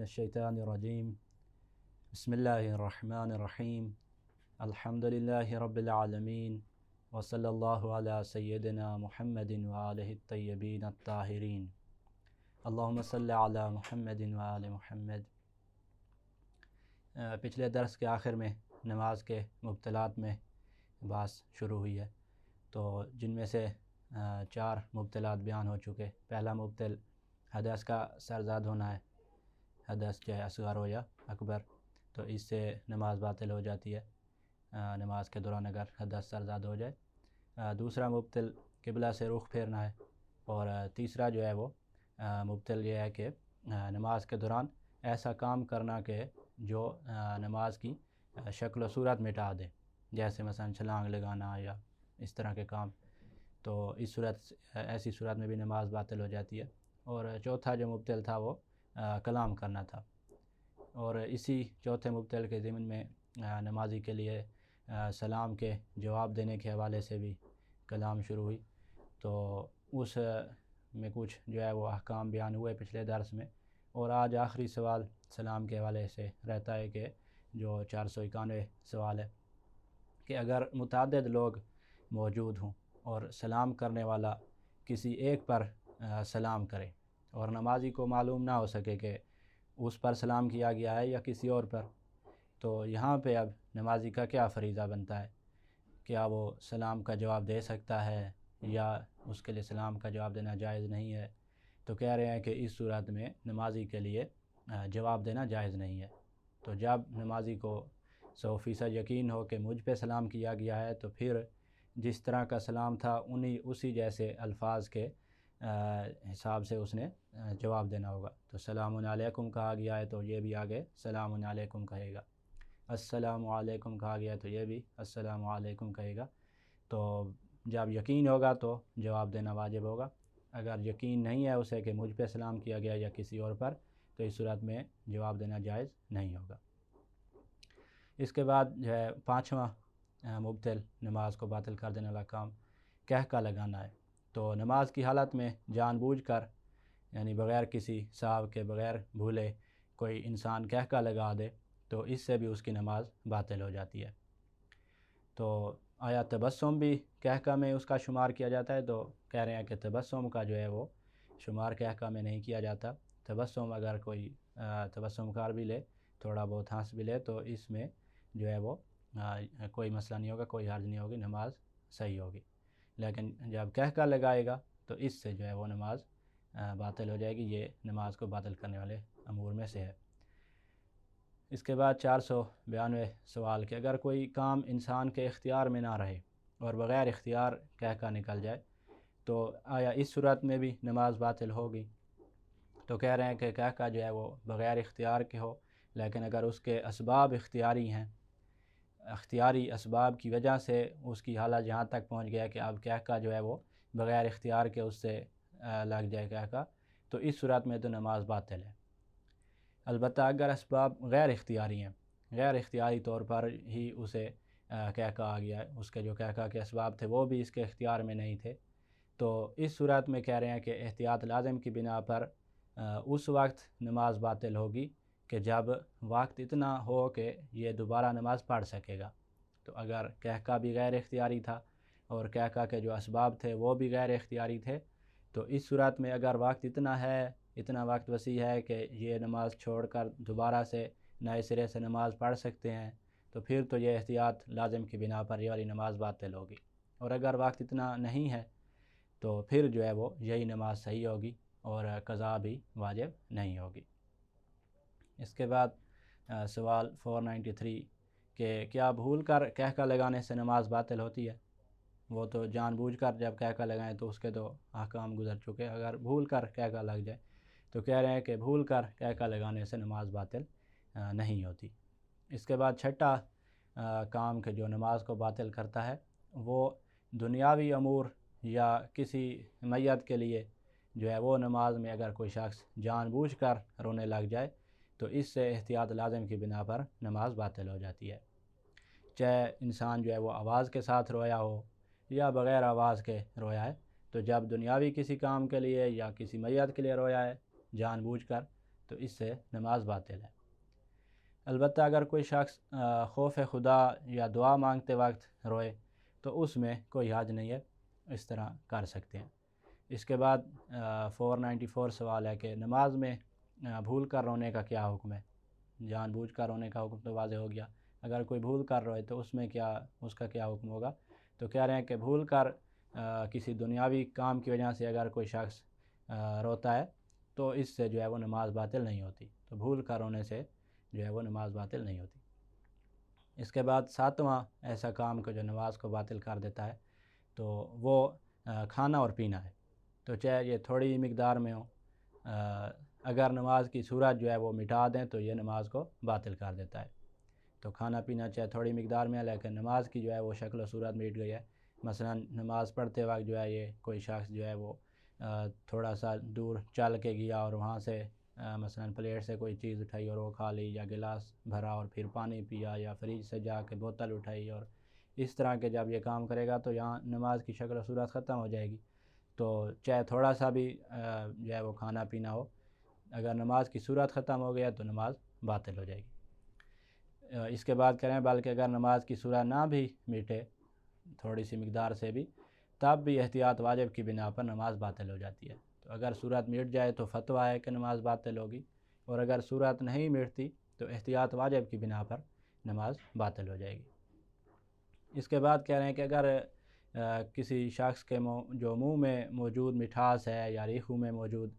الشیطان الرجیم بسم اللہ الرحمن الرحیم الحمد للہ رب العالمین وصلی اللہ علی سیدنا محمد وآلہ الطیبین الطاہرین اللہم صلی علی محمد وآل محمد۔ پچھلے درس کے آخر میں نماز کے مبطلات میں بحث شروع ہوئی ہے، تو جن میں سے 4 مبطلات بیان ہو چکے۔ پہلا مبطل حدث کا سرزاد ہونا ہے، حدث چاہے اصغر ہو یا اکبر، تو اس سے نماز باطل ہو جاتی ہے نماز کے دوران اگر حدث سرزاد ہو جائے۔ دوسرا مبطل قبلہ سے رخ پھیرنا ہے، اور تیسرا جو ہے وہ مبطل یہ ہے کہ نماز کے دوران ایسا کام کرنا کہ جو نماز کی شکل و صورت مٹا دے، جیسے مثلا چھلانگ لگانا یا اس طرح کے کام، تو ایسی صورت میں بھی نماز باطل ہو جاتی ہے۔ اور چوتھا جو مبطل تھا وہ کلام کرنا تھا، اور اسی چوتھے مبطل کے ضمن میں نمازی کے لیے سلام کے جواب دینے کے حوالے سے بھی کلام شروع ہوئی، تو اس میں کچھ جو ہے وہ احکام بیان ہوئے پچھلے درس میں۔ اور آج آخری سوال سلام کے حوالے سے رہتا ہے کہ جو 491 سوال ہے کہ اگر متعدد لوگ موجود ہوں اور سلام کرنے والا کسی ایک پر سلام کرے اور نمازی کو معلوم نہ ہو سکے کہ اس پر سلام کیا گیا ہے یا کسی اور پر، تو یہاں پہ اب نمازی کا کیا فریضہ بنتا ہے؟ کیا وہ سلام کا جواب دے سکتا ہے یا اس کے لیے سلام کا جواب دینا جائز نہیں ہے؟ تو کہہ رہے ہیں کہ اس صورت میں نمازی کے لیے جواب دینا جائز نہیں ہے۔ تو جب نمازی کو 100% یقین ہو کہ مجھ پہ سلام کیا گیا ہے، تو پھر جس طرح کا سلام تھا اسی جیسے الفاظ کے حساب سے اس نے جواب دینا ہوگا۔ تو سلام علیکم کہا گیا ہے تو یہ بھی آگے سلام علیکم کہے گا، السلام علیکم کہا گیا ہے تو یہ بھی السلام علیکم کہے گا۔ تو جب یقین ہوگا تو جواب دینا واجب ہوگا، اگر یقین نہیں ہے اسے کہ مجھ پہ سلام کیا گیا یا کسی اور پر، تو اس صورت میں جواب دینا جائز نہیں ہوگا۔ اس کے بعد جو ہے 5واں مبطل نماز کو باطل کر دینے والا کام قہقہ لگانا ہے۔ تو نماز کی حالت میں جان بوجھ کر، یعنی بغیر کسی سہو کے، بغیر بھولے کوئی انسان قہقہ لگا دے تو اس سے بھی اس کی نماز باطل ہو جاتی ہے۔ تو آیا تبسم بھی قہقہ میں اس کا شمار کیا جاتا ہے؟ تو کہہ رہے ہیں کہ تبسم کا جو ہے وہ شمار قہقہ میں نہیں کیا جاتا۔ تبسم اگر کوئی تبسم کار بھی لے، تھوڑا بہت ہنس بھی لے، تو اس میں جو ہے وہ کوئی مسئلہ نہیں ہوگا، کوئی حرج نہیں ہوگی، نماز صحیح ہوگی۔ لیکن جب قہقہ لگائے گا تو اس سے جو ہے وہ نماز باطل ہو جائے گی، یہ نماز کو باطل کرنے والے امور میں سے ہے۔ اس کے بعد 492 سوال کہ اگر کوئی کام انسان کے اختیار میں نہ رہے اور بغیر اختیار قہقہ نکل جائے تو آیا اس صورت میں بھی نماز باطل ہوگی؟ تو کہہ رہے ہیں کہ قہقہ جو ہے وہ بغیر اختیار کے ہو، لیکن اگر اس کے اسباب اختیاری ہیں، اختیاری اسباب کی وجہ سے اس کی حالت جہاں تک پہنچ گیا کہ اب قہقہ جو ہے وہ بغیر اختیار کے اس سے لگ جائے قہقہ، تو اس صورت میں تو نماز باطل ہے۔ البتہ اگر اسباب غیر اختیاری ہیں، غیر اختیاری طور پر ہی اسے قہقہ آ گیا ہے، اس کے جو قہقہ کے اسباب تھے وہ بھی اس کے اختیار میں نہیں تھے، تو اس صورت میں کہہ رہے ہیں کہ احتیاط لازم کی بنا پر اس وقت نماز باطل ہوگی کہ جب وقت اتنا ہو کہ یہ دوبارہ نماز پڑھ سکے گا۔ تو اگر قہقہ بھی غیر اختیاری تھا اور قہقہ کے جو اسباب تھے وہ بھی غیر اختیاری تھے، تو اس صورت میں اگر وقت اتنا وقت وسیع ہے کہ یہ نماز چھوڑ کر دوبارہ سے نئے سرے سے نماز پڑھ سکتے ہیں، تو پھر تو یہ احتیاط لازم کی بنا پر یہ والی نماز باطل ہوگی۔ اور اگر وقت اتنا نہیں ہے تو پھر جو ہے وہ یہی نماز صحیح ہوگی اور قضا بھی واجب نہیں ہوگی۔ اس کے بعد سوال 493 کہ کیا بھول کر قہقہ لگانے سے نماز باطل ہوتی ہے؟ وہ تو جان بوجھ کر جب قہقہ لگائیں تو اس کے تو احکام گزر چکے، اگر بھول کر قہقہ لگ جائے تو کہہ رہے ہیں کہ بھول کر قہقہ لگانے سے نماز باطل نہیں ہوتی۔ اس کے بعد 6واں کام کہ جو نماز کو باطل کرتا ہے وہ دنیاوی امور یا کسی میت کے لیے جو ہے وہ نماز میں اگر کوئی شخص جان بوجھ کر رونے لگ جائے تو اس سے احتیاط لازم کی بنا پر نماز باطل ہو جاتی ہے، چاہے انسان جو ہے وہ آواز کے ساتھ رویا ہو یا بغیر آواز کے رویا ہے۔ تو جب دنیاوی کسی کام کے لیے یا کسی میت کے لیے رویا ہے جان بوجھ کر، تو تو اس سے نماز باطل ہے۔ البتہ اگر کوئی شخص خوف خدا یا دعا مانگتے وقت روئے تو اس میں کوئی حرج نہیں ہے، اس طرح کر سکتے ہیں۔ اس کے بعد 494 سوال ہے کہ نماز میں بھول کر رونے کا کیا حکم ہے؟ جان بوجھ کر رونے کا حکم تو واضح ہو گیا، اگر کوئی بھول کر روئے تو اس کا کیا حکم ہوگا؟ تو کہہ رہے ہیں کہ بھول کر کسی دنیاوی کام کی وجہ سے اگر کوئی شخص روتا ہے تو اس سے جو ہے وہ نماز باطل نہیں ہوتی، تو بھول کر رونے سے جو ہے وہ نماز باطل نہیں ہوتی۔ اس کے بعد 7واں ایسا کام جو نماز کو باطل کر دیتا ہے تو وہ کھانا اور پینا ہے، تو چاہے یہ تھوڑی مقدار میں ہو، اگر نماز کی صورت جو ہے وہ مٹا دیں تو یہ نماز کو باطل کر دیتا ہے۔ تو کھانا پینا چاہے تھوڑی مقدار میں ہے لیکن نماز کی جو ہے وہ شکل و صورت مٹ گئی ہے۔ مثلا نماز پڑھتے وقت جو ہے یہ کوئی شخص جو ہے وہ تھوڑا سا دور چل کے گیا اور وہاں سے مثلا پلیٹ سے کوئی چیز اٹھائی اور وہ کھا لی، یا گلاس بھرا اور پھر پانی پیا، یا فریج سے جا کے بوتل اٹھائی، اور اس طرح کے جب یہ کام کرے گا تو یہاں نماز کی شکل و صورت ختم ہو جائے گی۔ تو چاہے تھوڑا سا بھی جو ہے وہ کھانا پینا ہو، اگر نماز کی صورت ختم ہو گیا تو نماز باطل ہو جائے گی۔ اس کے بعد کریں بلکہ اگر نماز کی صورت نہ بھی مٹے تھوڑی سی مقدار سے بھی، تب بھی احتیاط واجب کی بنا پر نماز باطل ہو جاتی ہے۔ تو اگر صورت مٹ جائے تو فتویٰ ہے کہ نماز باطل ہوگی، اور اگر صورت نہیں مٹتی تو احتیاط واجب کی بنا پر نماز باطل ہو جائے گی۔ اس کے بعد کہہ رہے ہیں کہ اگر کسی شخص کے جو منہ میں موجود مٹھاس ہے یا ریخو میں موجود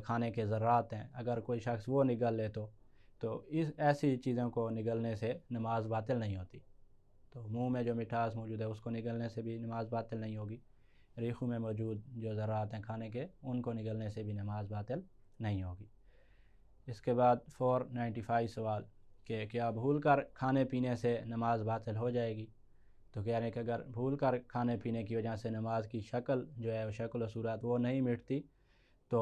کھانے کے ذرات ہیں، اگر کوئی شخص وہ نگل لے تو ایسی چیزوں کو نگلنے سے نماز باطل نہیں ہوتی۔ تو منہ میں جو مٹھاس موجود ہے اس کو نگلنے سے بھی نماز باطل نہیں ہوگی، ریخو میں موجود جو ذرات ہیں کھانے کے ان کو نگلنے سے بھی نماز باطل نہیں ہوگی۔ اس کے بعد 495 سوال کہ کیا بھول کر کھانے پینے سے نماز باطل ہو جائے گی؟ تو کہہ رہے ہیں کہ اگر بھول کر کھانے پینے کی وجہ سے نماز کی شکل جو ہے شکل و صورت وہ نہیں مٹتی تو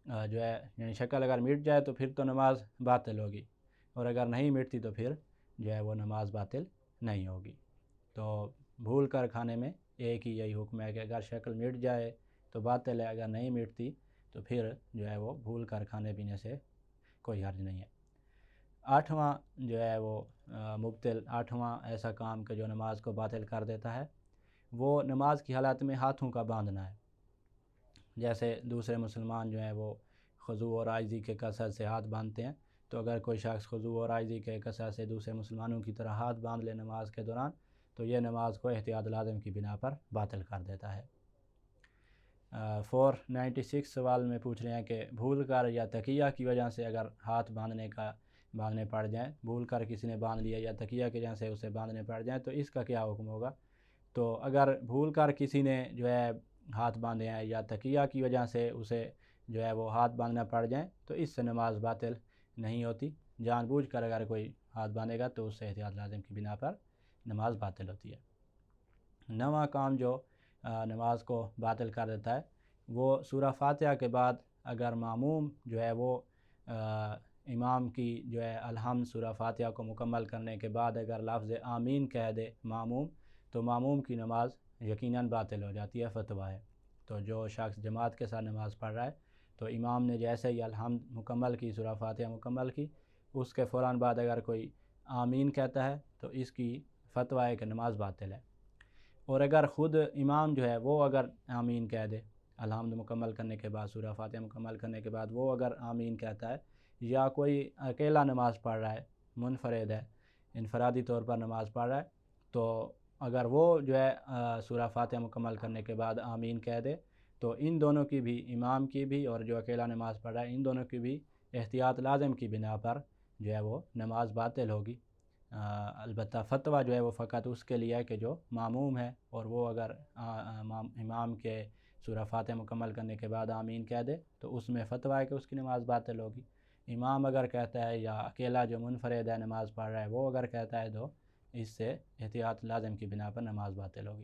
جو ہے یعنی شکل اگر مٹ جائے تو پھر تو نماز باطل ہوگی، اور اگر نہیں مٹتی تو پھر جو ہے وہ نماز باطل نہیں ہوگی۔ تو بھول کر کھانے میں ایک ہی یہی حکم ہے کہ اگر شکل مٹ جائے تو باطل ہے، اگر نہیں مٹتی تو پھر جو ہے وہ بھول کر کھانے پینے سے کوئی حرج نہیں ہے۔ 8واں جو ہے وہ مبطل 8واں ایسا کام کہ جو نماز کو باطل کر دیتا ہے وہ نماز کی حالت میں ہاتھوں کا باندھنا ہے۔ جیسے دوسرے مسلمان جو ہیں وہ خضوع اور عاجزی کے کثرت سے ہاتھ باندھتے ہیں، تو اگر کوئی شخص خضوع اور عاجزی کے کثرت سے دوسرے مسلمانوں کی طرح ہاتھ باندھ لے نماز کے دوران تو یہ نماز کو احتیاط لازم کی بنا پر باطل کر دیتا ہے۔ 496 سوال میں پوچھ رہے ہیں کہ بھول کر یا تکیہ کی وجہ سے اگر ہاتھ باندھنے پڑ جائیں، بھول کر کسی نے باندھ لیا یا تکیہ کی وجہ سے اسے باندھنے پڑ جائیں تو اس کا کیا حکم ہوگا؟ تو اگر بھول کر کسی نے جو ہے ہاتھ باندھے ہیں یا تکیہ کی وجہ سے اسے جو ہے وہ ہاتھ باندھنا پڑ جائیں تو اس سے نماز باطل نہیں ہوتی۔ جان بوجھ کر اگر کوئی ہاتھ باندھے گا تو اس سے احتیاط لازم کی بنا پر نماز باطل ہوتی ہے۔ 9واں کام جو نماز کو باطل کر دیتا ہے وہ سورہ فاتحہ کے بعد اگر ماموم جو ہے وہ امام کی جو ہے الحمد سورہ فاتحہ کو مکمل کرنے کے بعد اگر لفظ آمین کہہ دے ماموم تو ماموم کی نماز یقیناً باطل ہو جاتی ہے، فتویٰ ہے۔ تو جو شخص جماعت کے ساتھ نماز پڑھ رہا ہے تو امام نے جیسے ہی الحمد مکمل کی، سورہ فاتحہ مکمل کی، اس کے فوراً بعد اگر کوئی آمین کہتا ہے تو اس کی فتویٰ ہے کہ نماز باطل ہے۔ اور اگر خود امام جو ہے وہ اگر آمین کہہ دے الحمد مکمل کرنے کے بعد، سورہ فاتحہ مکمل کرنے کے بعد وہ اگر آمین کہتا ہے، یا کوئی اکیلا نماز پڑھ رہا ہے، منفرد ہے، انفرادی طور پر نماز پڑھ رہا ہے، تو اگر وہ جو ہے سورہ فاتحہ مکمل کرنے کے بعد آمین کہہ دے تو ان دونوں کی بھی، امام کی بھی اور جو اکیلا نماز پڑھ رہا ہے، ان دونوں کی بھی احتیاط لازم کی بنا پر جو ہے وہ نماز باطل ہوگی۔ البتہ فتویٰ جو ہے وہ فقط اس کے لیے ہے کہ جو معموم ہے اور وہ اگر امام کے سورہ فاتحہ مکمل کرنے کے بعد آمین کہہ دے تو اس میں فتویٰ ہے کہ اس کی نماز باطل ہوگی۔ امام اگر کہتا ہے یا اکیلا جو منفرد ہے نماز پڑھ رہا ہے وہ اگر کہتا ہے تو اس سے احتیاط لازم کی بنا پر نماز باطل ہوگی۔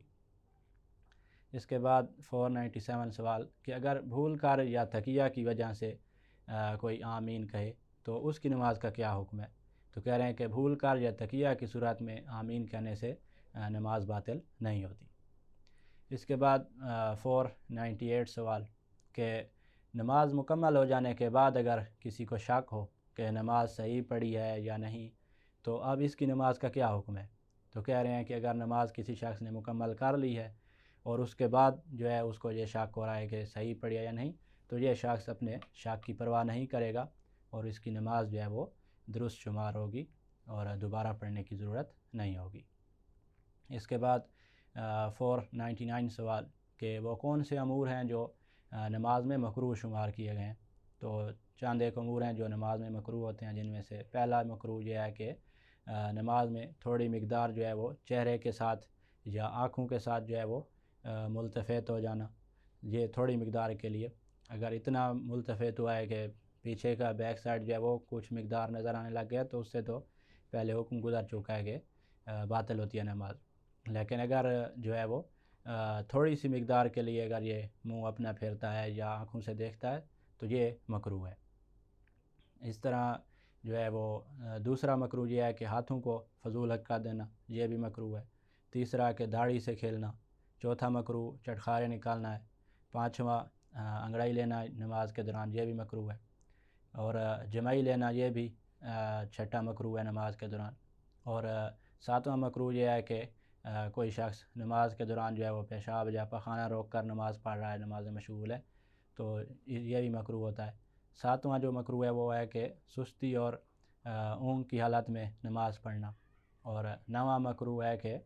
اس کے بعد 497 سوال کہ اگر بھول کر یا تکیہ کی وجہ سے کوئی آمین کہے تو اس کی نماز کا کیا حکم ہے؟ تو کہہ رہے ہیں کہ بھول کر یا تکیہ کی صورت میں آمین کہنے سے نماز باطل نہیں ہوتی۔ اس کے بعد 498 سوال کہ نماز مکمل ہو جانے کے بعد اگر کسی کو شک ہو کہ نماز صحیح پڑھی ہے یا نہیں، تو اب اس کی نماز کا کیا حکم ہے؟ تو کہہ رہے ہیں کہ اگر نماز کسی شخص نے مکمل کر لی ہے اور اس کے بعد جو ہے اس کو یہ شک ہو رہا ہے کہ صحیح پڑھی ہے یا نہیں، تو یہ شخص اپنے شک کی پرواہ نہیں کرے گا اور اس کی نماز جو ہے وہ درست شمار ہوگی اور دوبارہ پڑھنے کی ضرورت نہیں ہوگی۔ اس کے بعد 499 سوال کہ وہ کون سے امور ہیں جو نماز میں مکروہ شمار کیے گئے ہیں؟ تو چند ایک امور ہیں جو نماز میں مکروہ ہوتے ہیں، جن میں سے پہلا مکروہ یہ ہے کہ نماز میں تھوڑی مقدار جو ہے وہ چہرے کے ساتھ یا آنکھوں کے ساتھ جو ہے وہ ملتفت ہو جانا۔ یہ تھوڑی مقدار کے لیے اگر اتنا ملتفت ہوا ہے کہ پیچھے کا بیک سائڈ جو ہے وہ کچھ مقدار نظر آنے لگ گیا، تو اس سے تو پہلے حکم گزر چکا ہے کہ باطل ہوتی ہے نماز۔ لیکن اگر جو ہے وہ تھوڑی سی مقدار کے لیے اگر یہ منہ اپنا پھیرتا ہے یا آنکھوں سے دیکھتا ہے تو یہ مکروہ ہے۔ اس طرح جو ہے وہ دوسرا مکروہ یہ ہے کہ ہاتھوں کو فضول حرکات دینا، یہ بھی مکروہ ہے۔ تیسرا کہ داڑھی سے کھیلنا۔ چوتھا مکروہ چٹخارے نکالنا ہے۔ پانچواں انگڑائی لینا نماز کے دوران، یہ بھی مکروہ ہے۔ اور جمائی لینا یہ بھی چھٹا مکروہ ہے نماز کے دوران۔ اور ساتواں مکروہ یہ ہے کہ کوئی شخص نماز کے دوران جو ہے وہ پیشاب یا پخانہ روک کر نماز پڑھ رہا ہے، نماز میں مشغول ہے، تو یہ بھی مکروہ ہوتا ہے۔ ساتواں جو مکروہ ہے وہ ہے کہ سستی اور اونگ کی حالت میں نماز پڑھنا۔ اور نواں مکروہ ہے کہ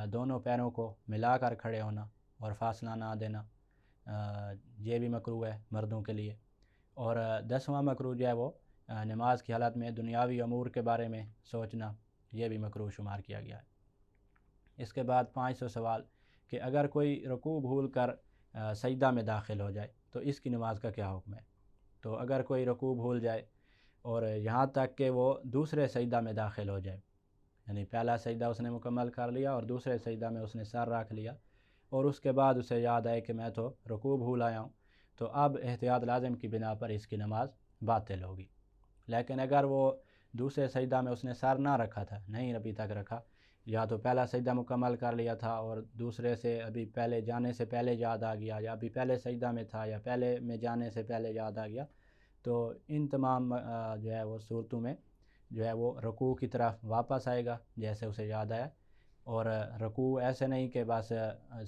دونوں پیروں کو ملا کر کھڑے ہونا اور فاصلہ نہ دینا، یہ بھی مکروہ ہے مردوں کے لیے۔ اور 10واں مکروہ جو ہے وہ نماز کی حالت میں دنیاوی امور کے بارے میں سوچنا، یہ بھی مکروہ شمار کیا گیا ہے۔ اس کے بعد 500 سوال کہ اگر کوئی رکوع بھول کر سجدہ میں داخل ہو جائے تو اس کی نماز کا کیا حکم ہے؟ تو اگر کوئی رکوع بھول جائے اور یہاں تک کہ وہ دوسرے سجدہ میں داخل ہو جائے، یعنی پہلا سجدہ اس نے مکمل کر لیا اور دوسرے سجدہ میں اس نے سر رکھ لیا اور اس کے بعد اسے یاد آئے کہ میں تو رکوع بھول آیا ہوں، تو اب احتیاط لازم کی بنا پر اس کی نماز باطل ہوگی۔ لیکن اگر وہ دوسرے سجدہ میں اس نے سر نہ رکھا تھا، نہیں ابھی تک رکھا، یا تو پہلا سجدہ مکمل کر لیا تھا اور دوسرے سے ابھی پہلے جانے سے پہلے یاد آ گیا، یا ابھی پہلے سجدہ میں تھا یا پہلے میں جانے سے پہلے یاد آ گیا، تو ان تمام جو ہے وہ صورتوں میں جو ہے وہ رکوع کی طرف واپس آئے گا جیسے اسے یاد آیا۔ اور رکوع ایسے نہیں کہ بس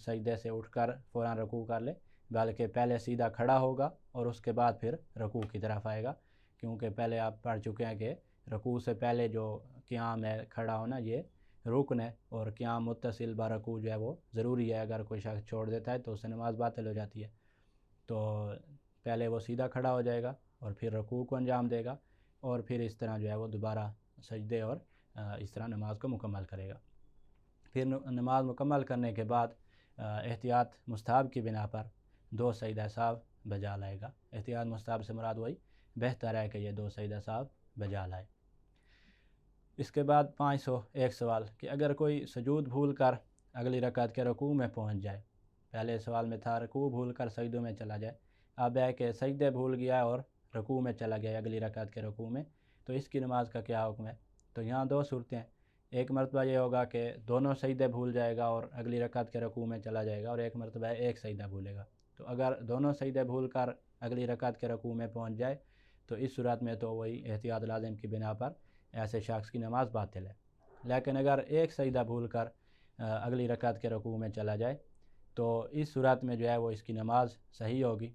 سجدے سے اٹھ کر فوراً رکوع کر لے، بلکہ پہلے سیدھا کھڑا ہوگا اور اس کے بعد پھر رکوع کی طرف آئے گا، کیونکہ پہلے آپ پڑھ چکے ہیں کہ رکوع سے پہلے جو قیام ہے کھڑا ہونا یہ رکن ہے، اور قیام متصل برکوع جو ہے وہ ضروری ہے، اگر کوئی شخص چھوڑ دیتا ہے تو اس سے نماز باطل ہو جاتی ہے۔ تو پہلے وہ سیدھا کھڑا ہو جائے گا اور پھر رکوع کو انجام دے گا، اور پھر اس طرح جو ہے وہ دوبارہ سجدے اور اس طرح نماز کو مکمل کرے گا۔ پھر نماز مکمل کرنے کے بعد احتیاط مستحب کی بنا پر 2 سجدہ سہو بجا لائے گا۔ احتیاط مستحب سے مراد وہی بہتر ہے کہ یہ 2 سجدہ سہو بجا لائے۔ اس کے بعد 501 سوال کہ اگر کوئی سجود بھول کر اگلی رکعت کے رکوع میں پہنچ جائے، پہلے سوال میں تھا رکوع بھول کر سجدوں میں چلا جائے، اب ہے کہ سجدے بھول گیا اور رکوع میں چلا گیا اگلی رکعت کے رکوع میں، تو اس کی نماز کا کیا حکم ہے؟ تو یہاں 2 صورتیں ہیں۔ ایک مرتبہ یہ ہوگا کہ دونوں سجدے بھول جائے گا اور اگلی رکعت کے رکوع میں چلا جائے گا، اور ایک مرتبہ ایک سجدہ بھولے گا۔ تو اگر دونوں سجدے بھول کر اگلی رکعت کے رکوع میں پہنچ جائے تو اس صورت میں تو وہی احتیاط لازم کی بنا پر ایسے شخص کی نماز باطل ہے۔ لیکن اگر ایک سجدہ بھول کر اگلی رکعت کے رکوع میں چلا جائے تو اس صورت میں جو ہے وہ اس کی نماز صحیح ہوگی،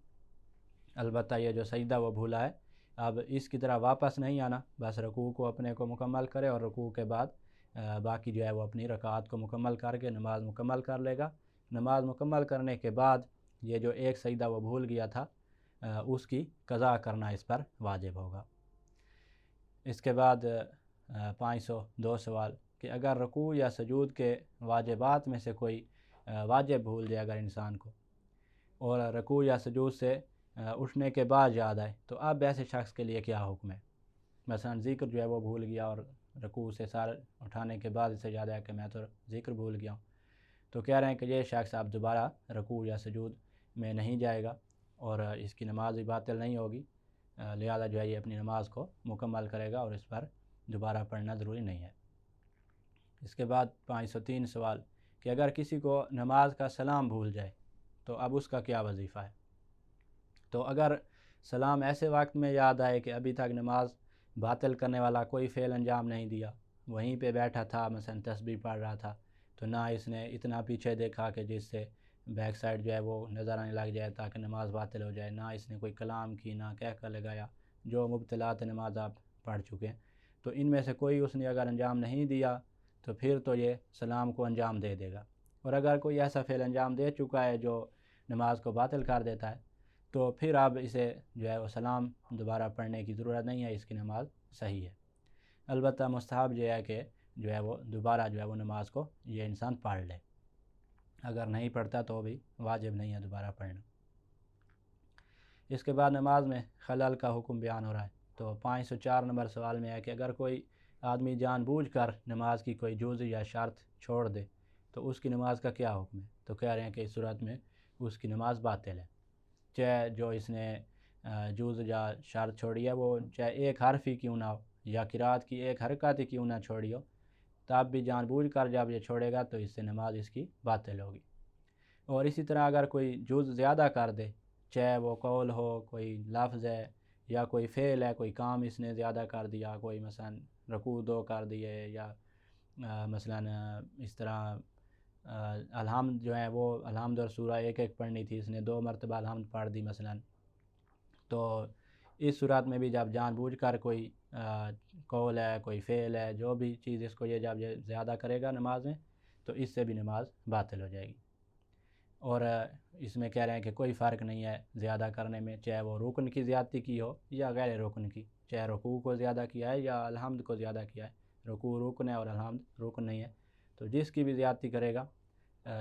البتہ یہ جو سجدہ وہ بھولا ہے اب اس کی طرح واپس نہیں آنا، بس رکوع کو اپنے کو مکمل کرے اور رکوع کے بعد باقی جو ہے وہ اپنی رکعات کو مکمل کر کے نماز مکمل کر لے گا۔ نماز مکمل کرنے کے بعد یہ جو ایک سجدہ وہ بھول گیا تھا اس کی قضا کرنا اس پر واجب ہوگا۔ اس کے بعد 502 سوال کہ اگر رکوع یا سجود کے واجبات میں سے کوئی واجب بھول جائے اگر انسان کو، اور رکوع یا سجود سے اٹھنے کے بعد یاد آئے، تو اب ایسے شخص کے لیے کیا حکم ہے؟ مثلا ذکر جو ہے وہ بھول گیا اور رکوع سے سر اٹھانے کے بعد اسے یاد آیا کہ میں تو ذکر بھول گیا ہوں، تو کہہ رہے ہیں کہ یہ شخص اب دوبارہ رکوع یا سجود میں نہیں جائے گا اور اس کی نماز بھی باطل نہیں ہوگی، لہذا جو ہے یہ اپنی نماز کو مکمل کرے گا اور اس پر دوبارہ پڑھنا ضروری نہیں ہے۔ اس کے بعد 503 سوال کہ اگر کسی کو نماز کا سلام بھول جائے تو اب اس کا کیا وظیفہ ہے؟ تو اگر سلام ایسے وقت میں یاد آئے کہ ابھی تک نماز باطل کرنے والا کوئی فعل انجام نہیں دیا، وہیں پہ بیٹھا تھا، مثلا تسبیح پڑھ رہا تھا، تو نہ اس نے اتنا پیچھے دیکھا کہ جس سے بیک سائڈ جو ہے وہ نظر آنے لگ جائے تاکہ نماز باطل ہو جائے، نہ اس نے کوئی کلام کی، نہ کہہ لگایا، جو مبطلات نماز آپ پڑھ چکے ہیں، تو ان میں سے کوئی اس نے اگر انجام نہیں دیا تو پھر تو یہ سلام کو انجام دے دے گا۔ اور اگر کوئی ایسا فعل انجام دے چکا ہے جو نماز کو باطل کر دیتا ہے تو پھر اب اسے جو ہے وہ سلام دوبارہ پڑھنے کی ضرورت نہیں ہے، اس کی نماز صحیح ہے۔ البتہ مستحب یہ ہے کہ جو ہے وہ دوبارہ جو ہے وہ نماز کو یہ انسان پڑھ لے، اگر نہیں پڑھتا تو بھی واجب نہیں ہے دوبارہ پڑھنا۔ اس کے بعد نماز میں خلل کا حکم بیان ہو رہا ہے، تو 504 نمبر سوال میں ہے کہ اگر کوئی آدمی جان بوجھ کر نماز کی کوئی جزء یا شرط چھوڑ دے تو اس کی نماز کا کیا حکم ہے؟ تو کہہ رہے ہیں کہ اس صورت میں اس کی نماز باطل ہے، چاہے جو اس نے جزء یا شرط چھوڑی ہے وہ چاہے ایک حرف ہی کیوں نہ ہو یا قرات کی ایک حرکت ہی کیوں نہ چھوڑی ہو، تب بھی جان بوجھ کر جب یہ چھوڑے گا تو اس سے نماز اس کی باطل ہوگی۔ اور اسی طرح اگر کوئی جزء زیادہ کر دے، چاہے وہ قول ہو، کوئی لفظ ہے یا کوئی فعل ہے، کوئی کام اس نے زیادہ کر دیا، کوئی مثلا رکوع 2 کر دیے یا مثلا اس طرح الحمد جو ہے وہ الحمد اور سورہ ایک پڑھنی تھی، اس نے 2 مرتبہ الحمد پڑھ دی مثلا، تو اس صورت میں بھی جب جان بوجھ کر کوئی قول ہے، کوئی فعل ہے، جو بھی چیز اس کو یہ جب یہ زیادہ کرے گا نماز میں تو اس سے بھی نماز باطل ہو جائے گی۔ اور اس میں کہہ رہے ہیں کہ کوئی فرق نہیں ہے زیادہ کرنے میں، چاہے وہ رکن کی زیادتی کی ہو یا غیر رکن کی، چاہے رکوع کو زیادہ کیا ہے یا الحمد کو زیادہ کیا ہے، رکوع رکن ہے اور الحمد رکن نہیں ہے، تو جس کی بھی زیادتی کرے گا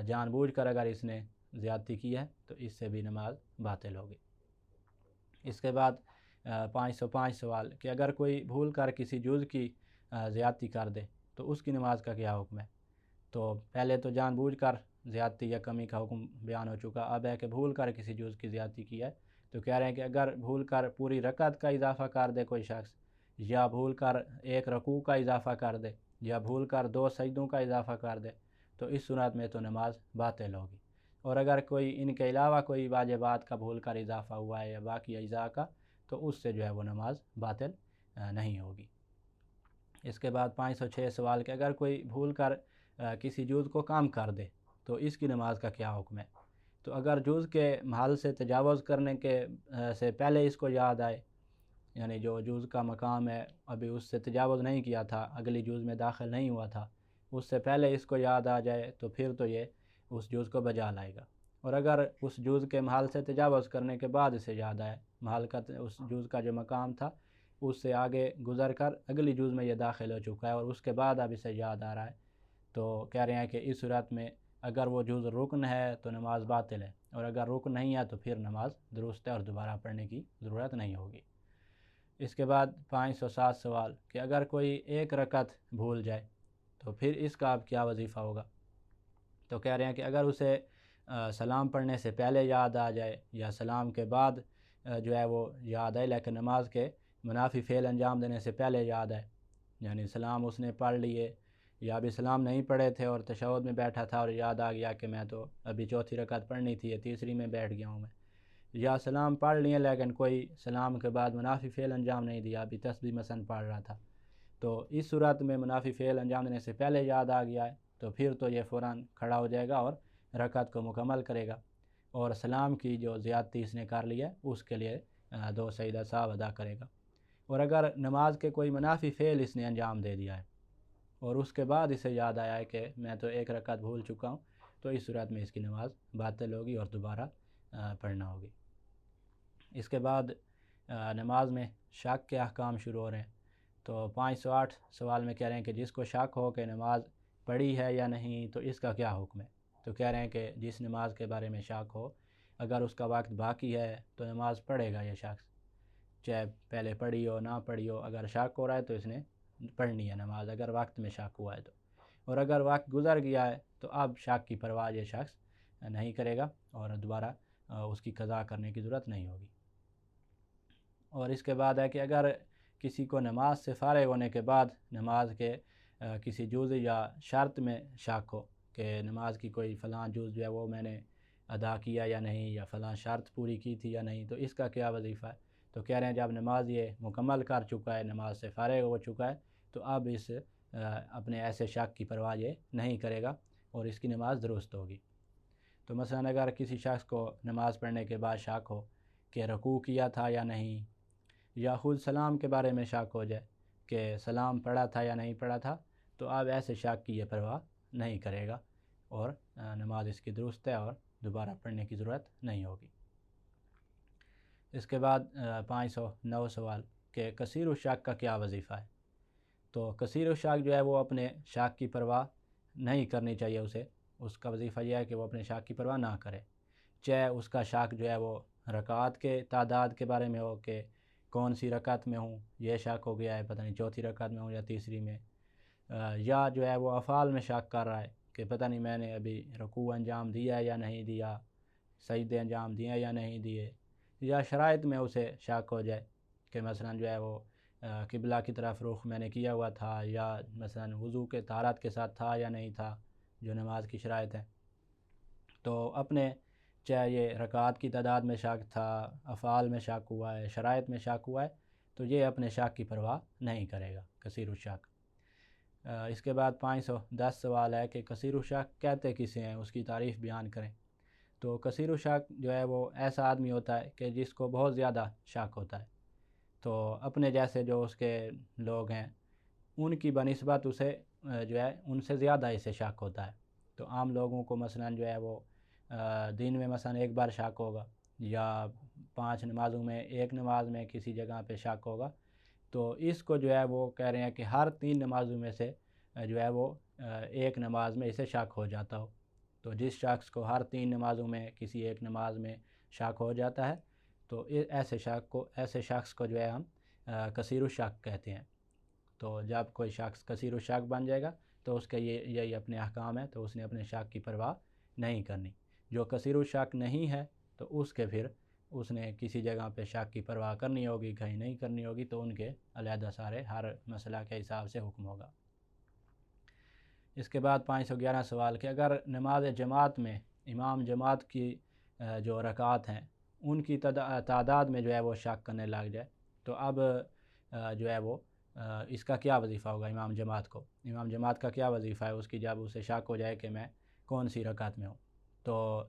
جان بوجھ کر اگر اس نے زیادتی کی ہے تو اس سے بھی نماز باطل ہوگی۔ اس کے بعد 505 سوال کہ اگر کوئی بھول کر کسی جزء کی زیادتی کر دے تو اس کی نماز کا کیا حکم ہے؟ تو پہلے تو جان بوجھ کر زیادتی یا کمی کا حکم بیان ہو چکا، اب ہے کہ بھول کر کسی جزء کی زیادتی کی ہے، تو کہہ رہے ہیں کہ اگر بھول کر پوری رکعت کا اضافہ کر دے کوئی شخص، یا بھول کر ایک رکوع کا اضافہ کر دے، یا بھول کر 2 سجدوں کا اضافہ کر دے تو اس صورت میں تو نماز باطل ہوگی۔ اور اگر کوئی ان کے علاوہ کوئی واجبات کا بھول کر اضافہ ہوا ہے یا باقی اجزاء کا تو اس سے جو ہے وہ نماز باطل نہیں ہوگی۔ اس کے بعد 506 سوال کہ اگر کوئی بھول کر کسی جزء کو کم کر دے تو اس کی نماز کا کیا حکم ہے؟ تو اگر جزء کے محل سے تجاوز کرنے کے سے پہلے اس کو یاد آئے، یعنی جو جزء کا مقام ہے ابھی اس سے تجاوز نہیں کیا تھا، اگلی جزء میں داخل نہیں ہوا تھا، اس سے پہلے اس کو یاد آ جائے تو پھر تو یہ اس جزء کو بجا لائے گا۔ اور اگر اس جزء کے محل سے تجاوز کرنے کے بعد اسے یاد آئے، محل کا اس جزء کا جو مقام تھا اس سے آگے گزر کر اگلی جزء میں یہ داخل ہو چکا ہے اور اس کے بعد اب اسے یاد آ رہا ہے، تو کہہ رہے ہیں کہ اس صورت میں اگر وہ جزء رکن ہے تو نماز باطل ہے، اور اگر رکن نہیں ہے تو پھر نماز درست ہے اور دوبارہ پڑھنے کی ضرورت نہیں ہوگی۔ اس کے بعد 507 سوال کہ اگر کوئی ایک رکعت بھول جائے تو پھر اس کا اب کیا وظیفہ ہوگا؟ تو کہہ رہے ہیں کہ اگر اسے سلام پڑھنے سے پہلے یاد آ جائے یا سلام کے بعد جو ہے وہ یاد آئے لیکن نماز کے منافی فعل انجام دینے سے پہلے یاد آئے، یعنی سلام اس نے پڑھ لیے یا ابھی سلام نہیں پڑھے تھے اور تشہد میں بیٹھا تھا اور یاد آ گیا کہ میں تو ابھی چوتھی رکعت پڑھنی تھی، یہ تیسری میں بیٹھ گیا ہوں میں، یا سلام پڑھ لیے لیکن کوئی سلام کے بعد منافی فعل انجام نہیں دیا، ابھی تسبیح مثلا پڑھ رہا تھا، تو اس صورت میں منافی فعل انجام دینے سے پہلے یاد آ گیا ہے تو پھر تو یہ فوراً کھڑا ہو جائے گا اور رکعت کو مکمل کرے گا، اور سلام کی جو زیادتی اس نے کر لی ہے اس کے لیے 2 سجدہ سہو ادا کرے گا۔ اور اگر نماز کے کوئی منافی فعل اس نے انجام دے دیا ہے اور اس کے بعد اسے یاد آیا ہے کہ میں تو ایک رکعت بھول چکا ہوں، تو اس صورت میں اس کی نماز باطل ہوگی اور دوبارہ پڑھنا ہوگی۔ اس کے بعد نماز میں شک کے احکام شروع ہو رہے ہیں، تو 508 سوال میں کہہ رہے ہیں کہ جس کو شک ہو کہ نماز پڑھی ہے یا نہیں تو اس کا کیا حکم ہے؟ تو کہہ رہے ہیں کہ جس نماز کے بارے میں شک ہو، اگر اس کا وقت باقی ہے تو نماز پڑھے گا یہ شخص، چاہے پہلے پڑھی ہو نہ پڑھی ہو، اگر شک ہو رہا ہے تو اس نے پڑھنی ہے نماز اگر وقت میں شک ہوا ہے تو، اور اگر وقت گزر گیا ہے تو اب شک کی پرواہ یہ شخص نہیں کرے گا اور دوبارہ اس کی قضا کرنے کی ضرورت نہیں ہوگی۔ اور اس کے بعد ہے کہ اگر کسی کو نماز سے فارغ ہونے کے بعد نماز کے کسی جزء یا شرط میں شک ہو کہ نماز کی کوئی فلاں جزء جو ہے وہ میں نے ادا کیا یا نہیں، یا فلاں شرط پوری کی تھی یا نہیں، تو اس کا کیا وظیفہ ہے؟ تو کہہ رہے ہیں جب نماز یہ مکمل کر چکا ہے، نماز سے فارغ ہو چکا ہے، تو اب اس اپنے ایسے شک کی پرواہ یہ نہیں کرے گا اور اس کی نماز درست ہوگی۔ تو مثلا اگر کسی شخص کو نماز پڑھنے کے بعد شک ہو کہ رکوع کیا تھا یا نہیں، یا خود سلام کے بارے میں شک ہو جائے کہ سلام پڑھا تھا یا نہیں پڑھا تھا، تو اب ایسے شک کی یہ پرواہ نہیں کرے گا اور نماز اس کی درست ہے اور دوبارہ پڑھنے کی ضرورت نہیں ہوگی۔ اس کے بعد 509 سوال کہ کثیر الشک کا کیا وظیفہ ہے؟ تو کثیر الشک جو ہے وہ اپنے شک کی پرواہ نہیں کرنی چاہیے اسے، اس کا وظیفہ یہ ہے کہ وہ اپنے شک کی پرواہ نہ کرے، چاہے اس کا شک جو ہے وہ رکعات کے تعداد کے بارے میں ہو کہ کون سی رکعت میں ہوں، یہ شک ہو گیا ہے پتہ نہیں چوتھی رکعت میں ہوں یا تیسری میں، یا جو ہے وہ افعال میں شک کر رہا ہے کہ پتہ نہیں میں نے ابھی رکوع انجام دیا یا نہیں دیا، سجدے انجام دیے یا نہیں دیے، یا شرائط میں اسے شک ہو جائے کہ مثلا جو ہے وہ قبلہ کی طرف رخ میں نے کیا ہوا تھا، یا مثلا وضو کے طہارت کے ساتھ تھا یا نہیں تھا، جو نماز کی شرائط ہے۔ تو اپنے چاہے یہ رکعات کی تعداد میں شک تھا، افعال میں شک ہوا ہے، شرائط میں شک ہوا ہے، تو یہ اپنے شک کی پرواہ نہیں کرے گا، کثیر الشک۔ اس کے بعد 510 سوال ہے کہ کثیر الشک کہتے کسے ہیں، اس کی تعریف بیان کریں۔ تو کثیر الشک جو ہے وہ ایسا آدمی ہوتا ہے کہ جس کو بہت زیادہ شک ہوتا ہے، تو اپنے جیسے جو اس کے لوگ ہیں ان کی بنسبت اسے جو ہے ان سے زیادہ اسے شک ہوتا ہے۔ تو عام لوگوں کو مثلا جو ہے وہ دن میں مثلا ایک بار شک ہوگا، یا 5 نمازوں میں ایک نماز میں کسی جگہ پہ شک ہوگا، تو اس کو جو ہے وہ کہہ رہے ہیں کہ ہر 3 نمازوں میں سے جو ہے وہ ایک نماز میں اسے شک ہو جاتا ہو۔ تو جس شخص کو ہر 3 نمازوں میں کسی ایک نماز میں شک ہو جاتا ہے، تو ایسے شخص کو جو ہے ہم کثیر الشک کہتے ہیں۔ تو جب کوئی شخص کثیر الشک بن جائے گا تو اس کے یہی اپنے احکام ہے، تو اس نے اپنے شک کی پرواہ نہیں کرنی۔ جو کثیر الشک نہیں ہے تو اس کے پھر اس نے کسی جگہ پہ شک کی پرواہ کرنی ہوگی، کہیں نہیں کرنی ہوگی، تو ان کے علیحدہ سارے ہر مسئلہ کے حساب سے حکم ہوگا۔ اس کے بعد 511 سوال کہ اگر نماز جماعت میں امام جماعت کی جو رکعات ہیں ان کی تعداد میں جو ہے وہ شک کرنے لگ جائے، تو اب جو ہے وہ اس کا کیا وظیفہ ہوگا امام جماعت کو؟ امام جماعت کا کیا وظیفہ ہے اس کی جب اسے شک ہو جائے کہ میں کون سی رکعت میں ہوں؟ تو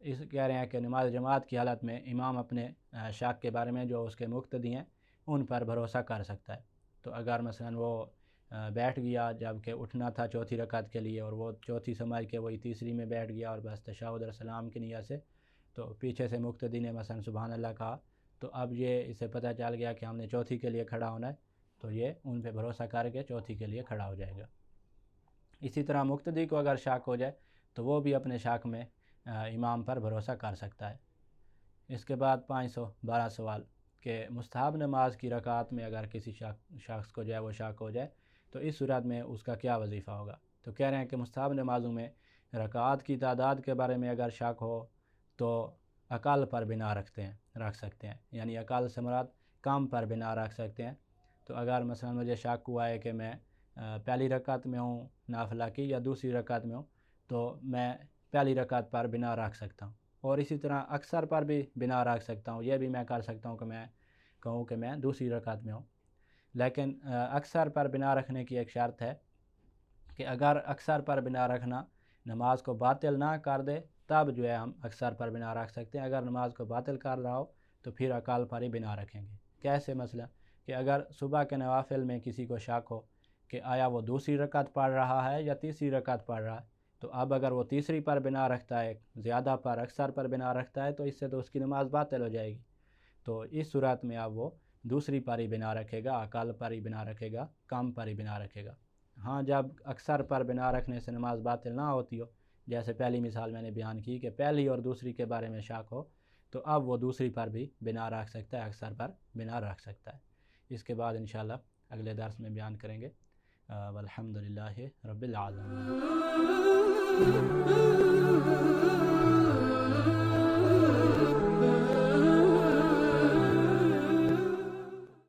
اس کہہ رہے ہیں کہ نماز جماعت کی حالت میں امام اپنے شک کے بارے میں جو اس کے مقتدی ہیں ان پر بھروسہ کر سکتا ہے۔ تو اگر مثلا وہ بیٹھ گیا جب کہ اٹھنا تھا چوتھی رکعت کے لیے، اور وہ چوتھی سمجھ کے وہی تیسری میں بیٹھ گیا اور بس تشہد اور سلام کی نیت سے، تو پیچھے سے مقتدی نے مثلا سبحان اللہ کہا، تو اب یہ اسے پتہ چل گیا کہ ہم نے چوتھی کے لیے کھڑا ہونا ہے، تو یہ ان پہ بھروسہ کر کے چوتھی کے لیے کھڑا ہو جائے گا۔ اسی طرح مقتدی کو اگر شک ہو جائے تو وہ بھی اپنے شک میں امام پر بھروسہ کر سکتا ہے۔ اس کے بعد 512 سوال کہ مستحب نماز کی رکعات میں اگر کسی شخص کو جو ہے وہ شک ہو جائے تو اس صورت میں اس کا کیا وظیفہ ہوگا؟ تو کہہ رہے ہیں کہ مستحب نمازوں میں رکعات کی تعداد کے بارے میں اگر شک ہو تو اقل پر بنا رکھ سکتے ہیں، یعنی اقل سے مراد کم پر بنا رکھ سکتے ہیں۔ تو اگر مثلا مجھے شک ہوا ہے کہ میں پہلی رکعت میں ہوں نافلہ کی یا دوسری رکعت میں ہوں، تو میں پہلی رکعت پر بنا رکھ سکتا ہوں، اور اسی طرح اکثر پر بھی بنا رکھ سکتا ہوں، یہ بھی میں کر سکتا ہوں کہ میں کہوں کہ میں دوسری رکعت میں ہوں۔ لیکن اکثر پر بنا رکھنے کی ایک شرط ہے کہ اگر اکثر پر بنا رکھنا نماز کو باطل نہ کر دے تب جو ہے ہم اکثر پر بنا رکھ سکتے ہیں، اگر نماز کو باطل کر رہا ہو تو پھر اقل پر ہی بنا رکھیں گے۔ کیسے؟ مثلا کہ اگر صبح کے نوافل میں کسی کو شک ہو کہ آیا وہ دوسری رکعت پڑھ رہا ہے یا تیسری رکعت پڑھ رہا ہے، تو اب اگر وہ تیسری پر بنا رکھتا ہے، زیادہ پر اکثر پر بنا رکھتا ہے، تو اس سے تو اس کی نماز باطل ہو جائے گی۔ تو اس صورت میں اب وہ دوسری پر ہی بنا رکھے گا، اقل پر ہی بنا رکھے گا، کم پر ہی بنا رکھے گا۔ ہاں، جب اکثر پر بنا رکھنے سے نماز باطل نہ ہوتی ہو، جیسے پہلی مثال میں نے بیان کی کہ پہلی اور دوسری کے بارے میں شک ہو، تو اب وہ دوسری پر بھی بنا رکھ سکتا ہے، اکثر پر بنا رکھ سکتا ہے۔ اس کے بعد انشاءاللہ اگلے درس میں بیان کریں گے۔ والحمدللہ رب العالمین۔